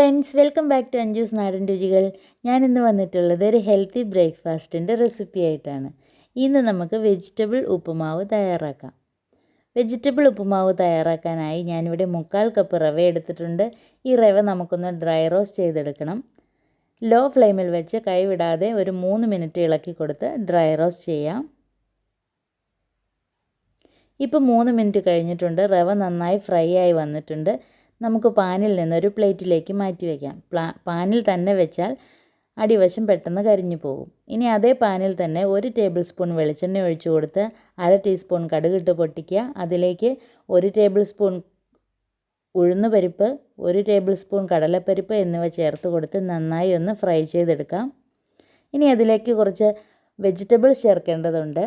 Friends, welcome back to Anju's Naadan Ruchikal. ഞാനിന്ന് വന്നിട്ടുള്ളത് ഒരു ഹെൽത്തി ബ്രേക്ക്ഫാസ്റ്റിൻ്റെ റെസിപ്പി ആയിട്ടാണ്. ഇന്ന് നമുക്ക് വെജിറ്റബിൾ ഉപ്പുമാവ് തയ്യാറാക്കാം. വെജിറ്റബിൾ ഉപ്പുമാവ് തയ്യാറാക്കാനായി ഞാനിവിടെ 1/4 കപ്പ് റവ എടുത്തിട്ടുണ്ട്. ഈ റവ നമുക്കൊന്ന് ഡ്രൈ റോസ്റ്റ് ചെയ്തെടുക്കണം. ലോ ഫ്ലെയിമിൽ വെച്ച് കൈവിടാതെ ഒരു 3 മിനിറ്റ് ഇളക്കി കൊടുത്ത് ഡ്രൈ റോസ്റ്റ് ചെയ്യാം. ഇപ്പോൾ 3 മിനിറ്റ് കഴിഞ്ഞിട്ടുണ്ട്. റവ നന്നായി ഫ്രൈ ആയി വന്നിട്ടുണ്ട്. നമുക്ക് പാനിൽ നിന്നൊരു പ്ലേറ്റിലേക്ക് മാറ്റി വയ്ക്കാം. പാനിൽ തന്നെ വെച്ചാൽ അടിവശം പെട്ടെന്ന് കരിഞ്ഞു പോകും. ഇനി അതേ പാനിൽ തന്നെ 1 ടേബിൾ സ്പൂൺ വെളിച്ചെണ്ണ ഒഴിച്ചു കൊടുത്ത് 1/2 ടീസ്പൂൺ കടുകിട്ട് പൊട്ടിക്കുക. അതിലേക്ക് 1 ടേബിൾ സ്പൂൺ ഉഴുന്നുപരിപ്പ്, 1 ടേബിൾ സ്പൂൺ കടലപ്പരിപ്പ് എന്നിവ ചേർത്ത് കൊടുത്ത് നന്നായി ഒന്ന് ഫ്രൈ ചെയ്തെടുക്കാം. ഇനി അതിലേക്ക് കുറച്ച് വെജിറ്റബിൾസ് ചേർക്കേണ്ടതുണ്ട്.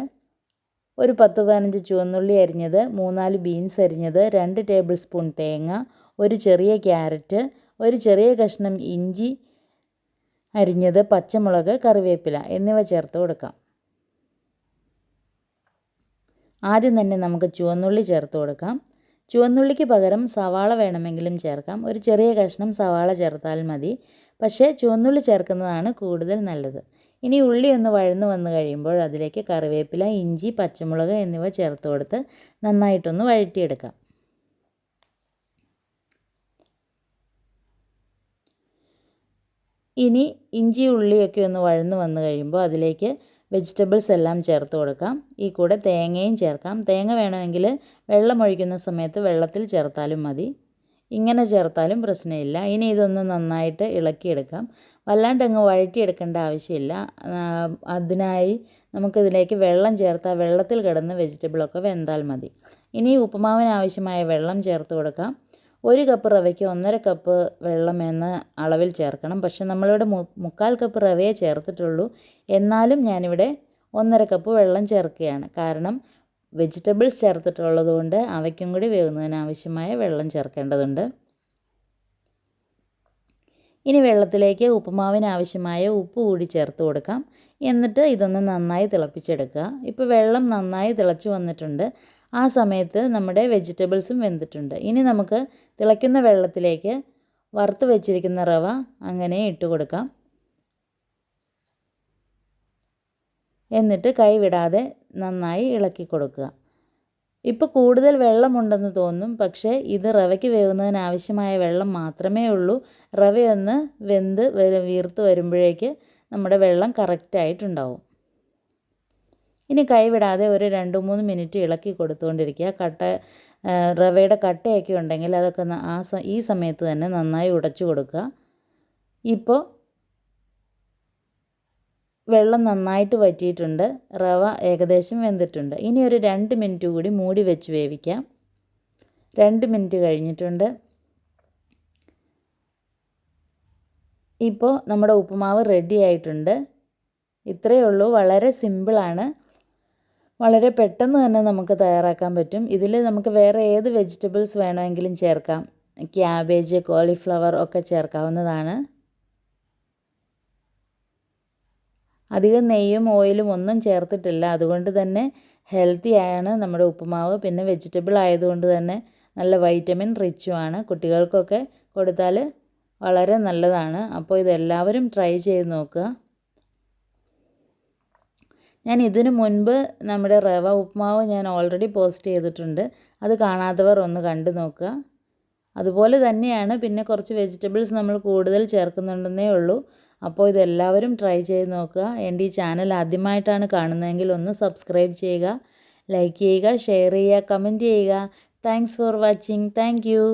ഒരു 10-15 ചുവന്നുള്ളി അരിഞ്ഞത്, 3-4 ബീൻസ് അരിഞ്ഞത്, 2 ടേബിൾ സ്പൂൺ തേങ്ങ, ഒരു ചെറിയ ക്യാരറ്റ്, ഒരു ചെറിയ കഷ്ണം ഇഞ്ചി അരിഞ്ഞത്, പച്ചമുളക്, കറിവേപ്പില എന്നിവ ചേർത്ത് കൊടുക്കാം. ആദ്യം തന്നെ നമുക്ക് ചുവന്നുള്ളി ചേർത്ത് കൊടുക്കാം. ചുവന്നുള്ളിക്ക് പകരം സവാള വേണമെങ്കിലും ചേർക്കാം. ഒരു ചെറിയ കഷ്ണം സവാള ചേർത്താൽ മതി. പക്ഷേ ചുവന്നുള്ളി ചേർക്കുന്നതാണ് കൂടുതൽ നല്ലത്. ഇനി ഉള്ളി ഒന്ന് വഴന്നു വന്നു കഴിയുമ്പോൾ അതിലേക്ക് കറിവേപ്പില, ഇഞ്ചി, പച്ചമുളക് എന്നിവ ചേർത്ത് കൊടുത്ത് നന്നായിട്ടൊന്ന് വഴറ്റിയെടുക്കാം. ഇനി ഇഞ്ചി ഉള്ളിയൊക്കെ ഒന്ന് വഴന്നു വന്നു കഴിയുമ്പോൾ അതിലേക്ക് വെജിറ്റബിൾസ് എല്ലാം ചേർത്ത് കൊടുക്കാം. ഈ കൂടെ തേങ്ങയും ചേർക്കാം. തേങ്ങ വേണമെങ്കിൽ വെള്ളം ഒഴിക്കുന്ന സമയത്ത് വെള്ളത്തിൽ ചേർത്താലും മതി. ഇങ്ങനെ ചേർത്താലും പ്രശ്നമില്ല. ഇനി ഇതൊന്ന് നന്നായിട്ട് ഇളക്കിയെടുക്കാം. വല്ലാണ്ടങ്ങ് വഴറ്റിയെടുക്കേണ്ട ആവശ്യമില്ല. അതിനായി നമുക്കിതിലേക്ക് വെള്ളം ചേർത്താൽ വെള്ളത്തിൽ കിടന്ന് വെജിറ്റബിളൊക്കെ വെന്താൽ മതി. ഇനി ഉപ്പുമാവിന് ആവശ്യമായ വെള്ളം ചേർത്ത് കൊടുക്കാം. 1 കപ്പ് റവയ്ക്ക് 1.5 കപ്പ് വെള്ളം എന്ന അളവിൽ ചേർക്കണം. പക്ഷെ നമ്മളിവിടെ 1/4 കപ്പ് റവയെ ചേർത്തിട്ടുള്ളൂ. എന്നാലും ഞാനിവിടെ 1.5 കപ്പ് വെള്ളം ചേർക്കുകയാണ്. കാരണം വെജിറ്റബിൾസ് ചേർത്തിട്ടുള്ളത് കൊണ്ട് അവയ്ക്കും കൂടി വേവുന്നതിന് ആവശ്യമായ വെള്ളം ചേർക്കേണ്ടതുണ്ട്. ഇനി വെള്ളത്തിലേക്ക് ഉപ്പുമാവിന് ആവശ്യമായ ഉപ്പ് കൂടി ചേർത്ത് കൊടുക്കാം. എന്നിട്ട് ഇതൊന്ന് നന്നായി തിളപ്പിച്ചെടുക്കുക. ഇപ്പോൾ വെള്ളം നന്നായി തിളച്ചു വന്നിട്ടുണ്ട്. ആ സമയത്ത് നമ്മുടെ വെജിറ്റബിൾസും വെന്തിട്ടുണ്ട്. ഇനി നമുക്ക് തിളയ്ക്കുന്ന വെള്ളത്തിലേക്ക് വറുത്ത് വെച്ചിരിക്കുന്ന റവ അങ്ങനെ ഇട്ട് കൊടുക്കാം. എന്നിട്ട് കൈ വിടാതെ നന്നായി ഇളക്കി കൊടുക്കുക. ഇപ്പോൾ കൂടുതൽ വെള്ളമുണ്ടെന്ന് തോന്നും. പക്ഷേ ഇത് റവയ്ക്ക് വേവുന്നതിന് ആവശ്യമായ വെള്ളം മാത്രമേ ഉള്ളൂ. റവയൊന്ന് വെന്ത് വീർത്ത് വരുമ്പോഴേക്ക് നമ്മുടെ വെള്ളം കറക്റ്റായിട്ടുണ്ടാവും. ഇനി കൈവിടാതെ ഒരു 2-3 മിനിറ്റ് ഇളക്കി കൊടുത്തുകൊണ്ടിരിക്കുക. റവയുടെ കട്ടയൊക്കെ ഉണ്ടെങ്കിൽ അതൊക്കെ ഈ സമയത്ത് തന്നെ നന്നായി ഉടച്ചു കൊടുക്കുക. ഇപ്പോൾ വെള്ളം നന്നായിട്ട് വറ്റിയിട്ടുണ്ട്. റവ ഏകദേശം വെന്തിട്ടുണ്ട്. ഇനി ഒരു 2 മിനിറ്റ് കൂടി മൂടി വെച്ച് വേവിക്കാം. 2 മിനിറ്റ് കഴിഞ്ഞിട്ടുണ്ട്. ഇപ്പോൾ നമ്മുടെ ഉപ്പുമാവ് റെഡി ആയിട്ടുണ്ട്. ഇത്രയേ ഉള്ളൂ. വളരെ സിമ്പിളാണ്. വളരെ പെട്ടെന്ന് തന്നെ നമുക്ക് തയ്യാറാക്കാൻ പറ്റും. ഇതിൽ നമുക്ക് വേറെ ഏത് വെജിറ്റബിൾസ് വേണമെങ്കിലും ചേർക്കാം. ക്യാബേജ്, കോളിഫ്ലവർ ഒക്കെ ചേർക്കാവുന്നതാണ്. അധികം നെയ്യും ഓയിലും ഒന്നും ചേർത്തിട്ടില്ല. അതുകൊണ്ട് തന്നെ ഹെൽത്തി ആണ് നമ്മുടെ ഉപ്പുമാവ്. പിന്നെ വെജിറ്റബിൾ ആയതുകൊണ്ട് തന്നെ നല്ല വൈറ്റമിൻ റിച്ചുമാണ്. കുട്ടികൾക്കൊക്കെ കൊടുത്താൽ വളരെ നല്ലതാണ്. അപ്പോൾ ഇതെല്ലാവരും ട്രൈ ചെയ്ത് നോക്കുക. ഞാൻ ഇതിനു മുൻപ് നമ്മുടെ റവ ഉപ്പുമാവ് ഞാൻ ഓൾറെഡി പോസ്റ്റ് ചെയ്തിട്ടുണ്ട്. അത് കാണാത്തവർ ഒന്ന് കണ്ടു നോക്കുക. അതുപോലെ തന്നെയാണ്. പിന്നെ കുറച്ച് വെജിറ്റബിൾസ് നമ്മൾ കൂടുതൽ ചേർക്കുന്നുണ്ടെന്നേ ഉള്ളൂ. അപ്പോൾ ഇതെല്ലാവരും ട്രൈ ചെയ്ത് നോക്കുക. എൻ്റെ ഈ ചാനൽ ആദ്യമായിട്ടാണ് കാണുന്നതെങ്കിൽ ഒന്ന് സബ്സ്ക്രൈബ് ചെയ്യുക, ലൈക്ക് ചെയ്യുക, ഷെയർ ചെയ്യുക, കമൻറ്റ് ചെയ്യുക. Thanks for watching. Thank you.